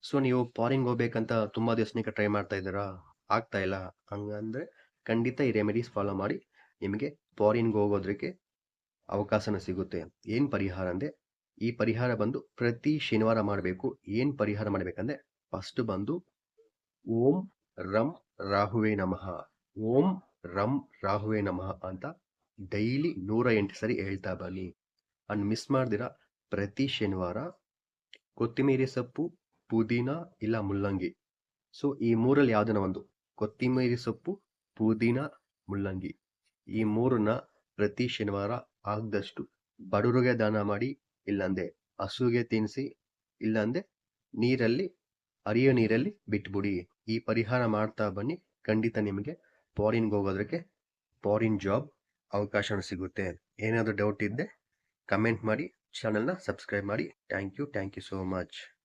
So ನೀವು ಫಾರಿನ್‌ಗೆ ಹೋಗ್ಬೇಕಂತ ತುಂಬಾ ದಿವಸನಿಂದ ಟ್ರೈ ಮಾಡ್ತಾ ಇದ್ದೀರಾ? ಆಗ್ತಾ ಇಲ್ಲ. ಹಂಗಂದ್ರೆ ಖಂಡಿತ ಈ ರೆಮಿಡೀಸ್ ಫಾಲೋ ಮಾಡಿ ನಿಮಗೆ ಫಾರಿನ್‌ಗೆ ಹೋಗೋದಕ್ಕೆ ಅವಕಾಶನ ಸಿಗುತ್ತೆ. ಏನು ಪರಿಹಾರ ಅಂದ್ರೆ, ಈ ಪರಿಹಾರ ಬಂದು ಪ್ರತಿ ಶನಿವಾರ ಮಾಡಬೇಕು. ಏನು ಪರಿಹಾರ ಮಾಡಬೇಕಂದ್ರೆ, ಫಸ್ಟ್ ಬಂದು ಓಂ ರಂ ರಾಹುವೇ ನಮಃ, ಓಂ ರಂ ರಾಹುವೇ ನಮಃ ಅಂತ ಡೈಲಿ 108 ಸರಿ ಹೇಳ್ತಾ ಬನ್ನಿ. ಅಂಡ್ ಮಿಸ್ ಮಾಡ್ದಿರ ಪ್ರತಿ ಶನಿವಾರ ಕೊತ್ತಿಮೀರಿ ಸೊಪ್ಪು, ಪುದೀನ ಇಲ್ಲ ಮುಲ್ಲಂಗಿ. ಸೊ ಈ ಮೂರಲ್ಲಿ ಯಾವ್ದನ ಒಂದು, ಕೊತ್ತಿಮೀರಿ ಸೊಪ್ಪು, ಪುದೀನ, ಮುಲ್ಲಂಗಿ, ಈ ಮೂರನ್ನ ಪ್ರತಿ ಶನಿವಾರ ಆಗದಷ್ಟು ಬಡವರಿಗೆ ದಾನ ಮಾಡಿ, ಇಲ್ಲಾಂದ್ರೆ ಹಸುಗೆ ತಿನ್ನಿಸಿ, ಇಲ್ಲಾಂದ್ರೆ ನೀರಲ್ಲಿ ಹರಿಯೋ ನೀರಲ್ಲಿ ಬಿಟ್ಬಿಡಿ. ಈ ಪರಿಹಾರ ಮಾಡ್ತಾ ಬನ್ನಿ. ಖಂಡಿತ ನಿಮಗೆ ಫಾರಿನ್ಗೆ ಹೋಗೋದಕ್ಕೆ ಫಾರಿನ್ ಜಾಬ್ ಅವಕಾಶ ಸಿಗುತ್ತೆ. ಏನಾದರೂ ಡೌಟ್ ಇದ್ದರೆ ಕಮೆಂಟ್ ಮಾಡಿ, ಚಾನಲ್ನ ಸಬ್ಸ್ಕ್ರೈಬ್ ಮಾಡಿ. Thank you so much.